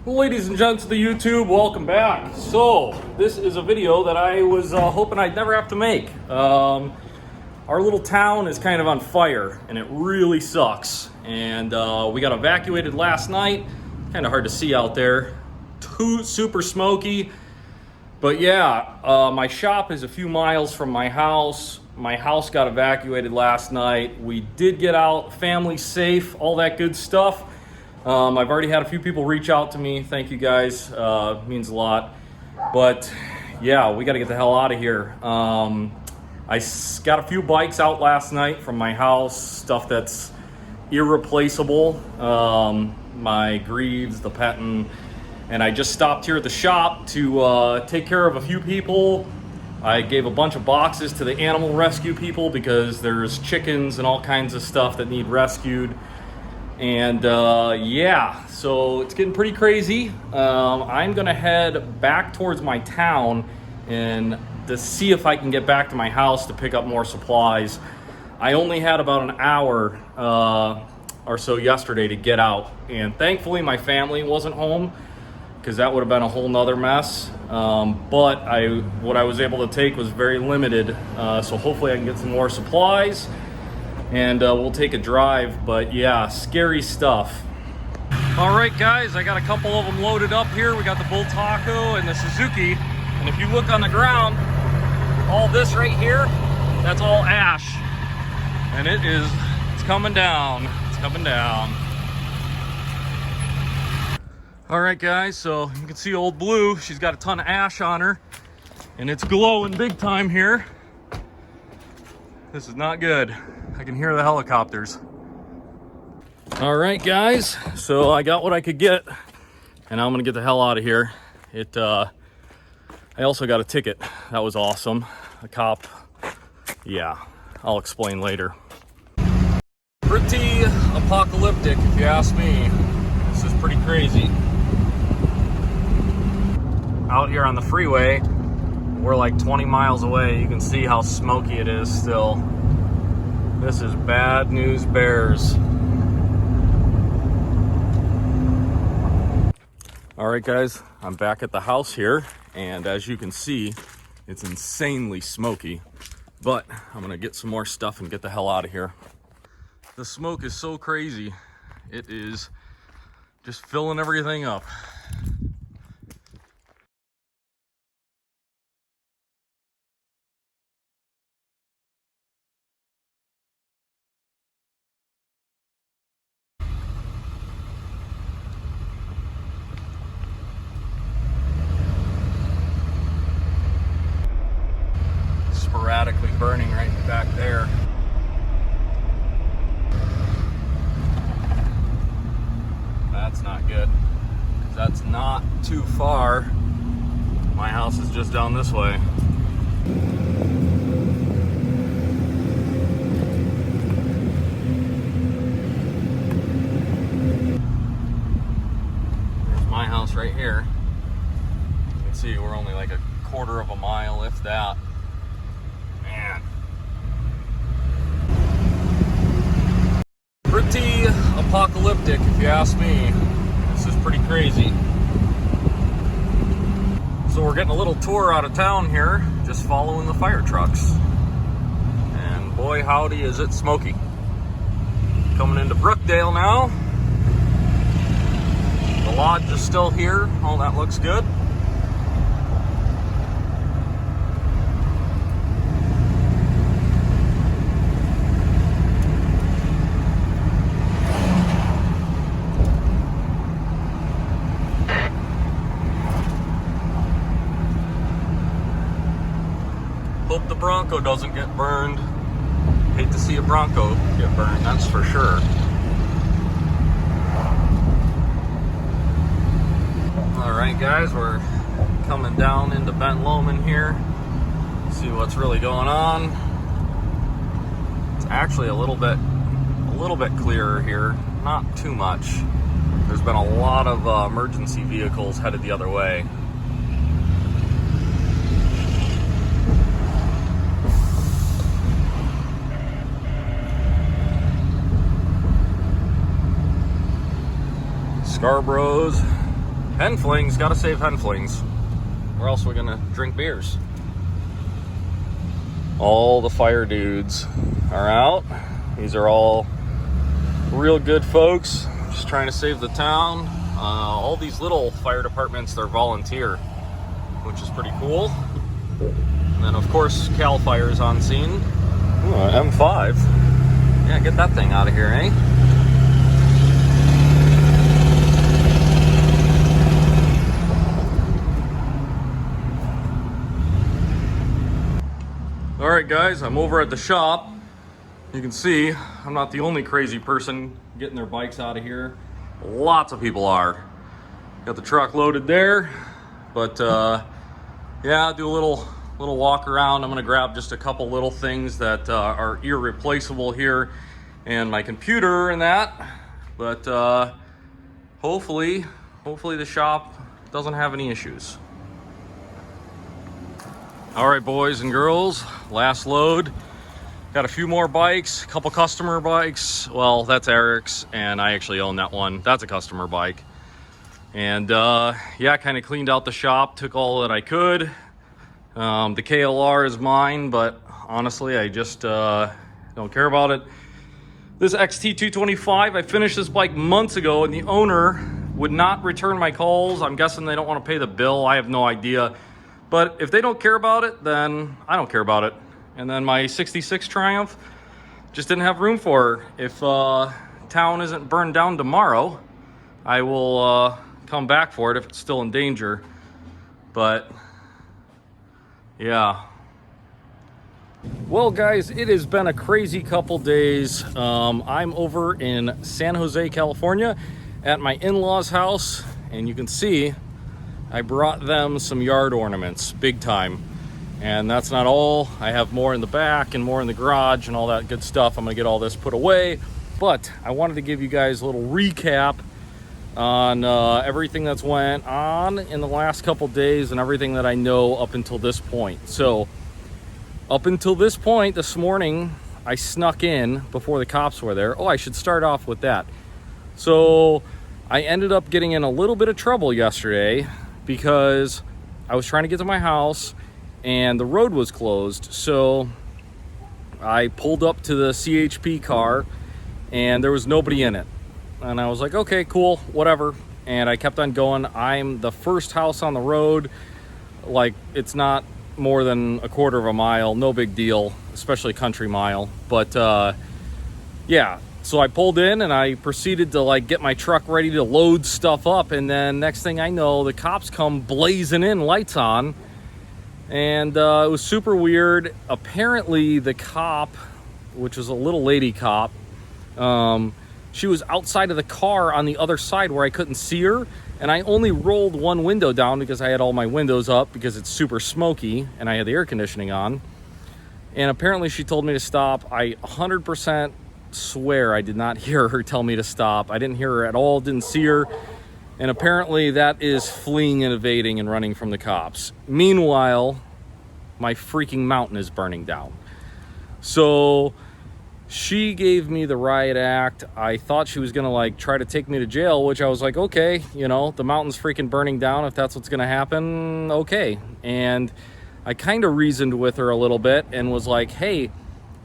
Ladies and gents of the YouTube, welcome back. So, this is a video that I was hoping I'd never have to make. Our little town is kind of on fire, and it really sucks. And we got evacuated last night. Kind of hard to see out there. Super smoky. But yeah, my shop is a few miles from my house. My house got evacuated last night. We did get out, family safe, all that good stuff. I've already had a few people reach out to me. Thank you guys, means a lot. But yeah, we got to get the hell out of here. I got a few bikes out last night from my house, stuff that's irreplaceable. My Greaves, the Pettin, and I just stopped here at the shop to take care of a few people. I gave a bunch of boxes to the animal rescue people because there's chickens and all kinds of stuff that need rescued. And yeah, so it's getting pretty crazy. I'm gonna head back towards my town and to see if I can get back to my house to pick up more supplies. I only had about an hour or so yesterday to get out, and thankfully my family wasn't home because that would have been a whole nother mess. But what I was able to take was very limited, so hopefully I can get some more supplies. And we'll take a drive, but yeah, scary stuff. All right, guys, I got a couple of them loaded up here. We got the Bull Taco and the Suzuki. And if you look on the ground, all this right here, that's all ash. And it's coming down. It's coming down. All right, guys, so you can see Old Blue. She's got a ton of ash on her, and it's glowing big time here. This is not good. I can hear the helicopters. All right, guys, so I got what I could get, and I'm gonna get the hell out of here. I also got a ticket. That was awesome. A cop, yeah, I'll explain later. Pretty apocalyptic, if you ask me. This is pretty crazy. Out here on the freeway, we're like 20 miles away. You can see how smoky it is still. This is bad news bears. All right, guys, I'm back at the house here, and as you can see, it's insanely smoky, but I'm gonna get some more stuff and get the hell out of here. The smoke is so crazy. It is just filling everything up. Sporadically burning right back there. That's not good. That's not too far. My house is just down this way. There's my house right here. You can see we're only like a quarter of a mile, if that. Man. Pretty apocalyptic, if you ask me. This is pretty crazy. So we're getting a little tour out of town here, just following the fire trucks. And boy howdy is it smoky. Coming into Brookdale now. The lodge is still here. All that looks good. Hope the Bronco doesn't get burned. Hate to see a Bronco get burned, that's for sure. All right, guys, we're coming down into Ben Lomond here. See what's really going on. It's actually a little bit clearer here, not too much. There's been a lot of emergency vehicles headed the other way. Scarborough's Hen flings, gotta save hen flings, or else we're gonna drink beers. All the fire dudes are out. These are all real good folks, just trying to save the town. All these little fire departments, they're volunteer, which is pretty cool. And then of course Cal Fire's on scene. Ooh, M5. Yeah, get that thing out of here, eh? All right, guys, I'm over at the shop. You can see I'm not the only crazy person getting their bikes out of here. Lots of people are. Got the truck loaded there, but yeah, do a little walk around. I'm gonna grab just a couple little things that are irreplaceable here, and my computer and that. But hopefully the shop doesn't have any issues. All right, boys and girls, last load. Got a few more bikes, a couple customer bikes. Well, that's Eric's, and I actually own that one. That's a customer bike. And yeah, kind of cleaned out the shop, took all that I could. The KLR is mine, but honestly, I just don't care about it. This XT225, I finished this bike months ago, and the owner would not return my calls. I'm guessing they don't want to pay the bill. I have no idea. But if they don't care about it, then I don't care about it. And then my 66 Triumph just didn't have room for her. If town isn't burned down tomorrow, I will come back for it if it's still in danger. But yeah. Well, guys, it has been a crazy couple days. I'm over in San Jose, California at my in-laws' house, and you can see I brought them some yard ornaments, big time. And that's not all. I have more in the back and more in the garage and all that good stuff. I'm gonna get all this put away. But I wanted to give you guys a little recap on everything that's went on in the last couple days and everything that I know up until this point. So up until this point, this morning, I snuck in before the cops were there. Oh, I should start off with that. So I ended up getting in a little bit of trouble yesterday because I was trying to get to my house and the road was closed. So I pulled up to the CHP car and there was nobody in it. And I was like, okay, cool, whatever. And I kept on going. I'm the first house on the road. Like, it's not more than a quarter of a mile, no big deal, especially country mile. But yeah, so I pulled in and I proceeded to like get my truck ready to load stuff up, and then next thing I know, the cops come blazing in, lights on, and it was super weird. Apparently the cop, which was a little lady cop, she was outside of the car on the other side where I couldn't see her, and I only rolled one window down because I had all my windows up because it's super smoky and I had the air conditioning on. And apparently she told me to stop. I 100% swear I did not hear her tell me to stop. I didn't hear her at all, didn't see her. And apparently that is fleeing and evading and running from the cops. Meanwhile, my freaking mountain is burning down. So she gave me the riot act. I thought she was gonna like try to take me to jail, which I was like, okay, you know, the mountain's freaking burning down. If that's what's gonna happen, okay. And I kind of reasoned with her a little bit and was like, hey,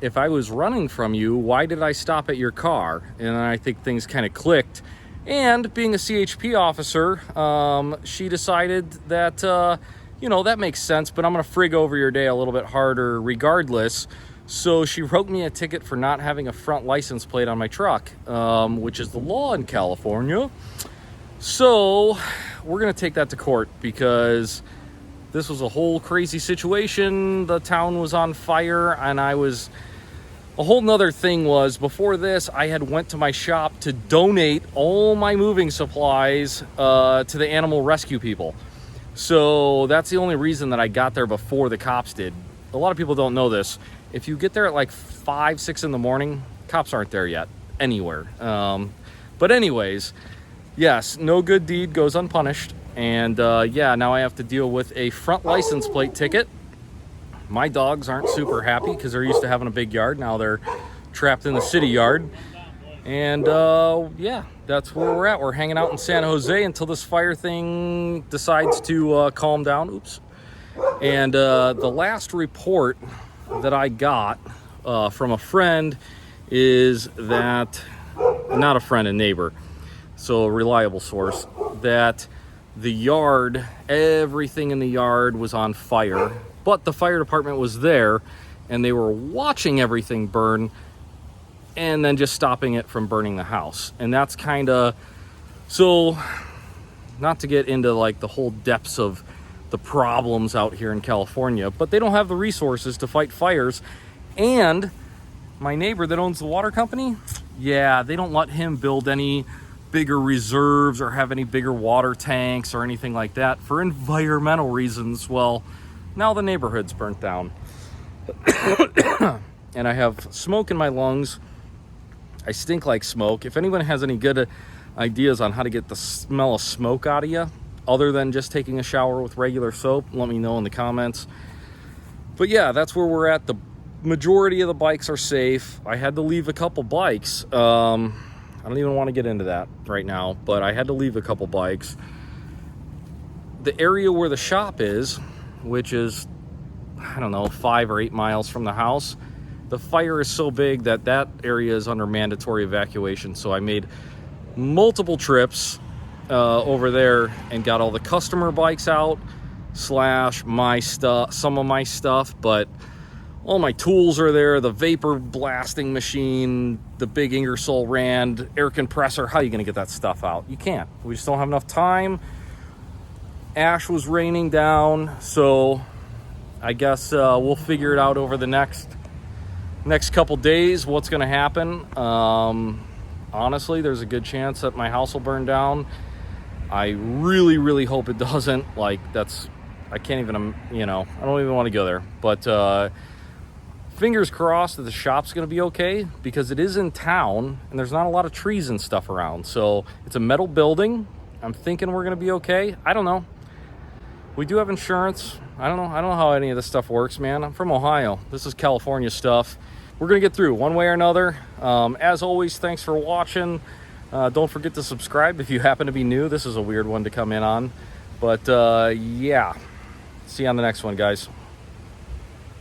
if I was running from you, why did I stop at your car? And I think things kind of clicked. And being a CHP officer, she decided that, you know, that makes sense, but I'm gonna frig over your day a little bit harder regardless. So she wrote me a ticket for not having a front license plate on my truck, which is the law in California. So we're gonna take that to court because this was a whole crazy situation. The town was on fire, and a whole nother thing was, before this, I had went to my shop to donate all my moving supplies to the animal rescue people. So that's the only reason that I got there before the cops did. A lot of people don't know this. If you get there at like 5, 6 in the morning, cops aren't there yet, anywhere. But anyways, yes, no good deed goes unpunished. And yeah, now I have to deal with a front license plate ticket. My dogs aren't super happy because they're used to having a big yard. Now they're trapped in the city yard. And yeah, that's where we're at. We're hanging out in San Jose until this fire thing decides to calm down. Oops. And the last report that I got from a friend is that, not a friend, a neighbor, so a reliable source, that the yard, everything in the yard was on fire, but the fire department was there and they were watching everything burn and then just stopping it from burning the house. And that's kind of, so not to get into like the whole depths of the problems out here in California, but they don't have the resources to fight fires. And my neighbor that owns the water company, yeah, they don't let him build any bigger reserves or have any bigger water tanks or anything like that for environmental reasons. Well, now the neighborhood's burnt down. And I have smoke in my lungs. I stink like smoke. If anyone has any good ideas on how to get the smell of smoke out of you, other than just taking a shower with regular soap, let me know in the comments. But yeah, that's where we're at. The majority of the bikes are safe. I had to leave a couple bikes. I don't even want to get into that right now, but I had to leave a couple bikes. The area where the shop is, which is, I don't know, 5 or 8 miles from the house, the fire is so big that that area is under mandatory evacuation. So I made multiple trips over there and got all the customer bikes out, / my stuff, some of my stuff, but all my tools are there, the vapor blasting machine, the big Ingersoll Rand air compressor. How are you going to get that stuff out? You can't. We just don't have enough time. Ash was raining down, so I guess we'll figure it out over the next couple days what's going to happen. Honestly, there's a good chance that my house will burn down. I really, really hope it doesn't. Like, I can't even, I don't even want to go there. But fingers crossed that the shop's going to be okay, because it is in town and there's not a lot of trees and stuff around. So it's a metal building. I'm thinking we're going to be okay. I don't know. We do have insurance. I don't know how any of this stuff works, man. I'm from Ohio. This is California stuff. We're going to get through one way or another. As always, thanks for watching. Don't forget to subscribe if you happen to be new. This is a weird one to come in on. But yeah, see you on the next one, guys.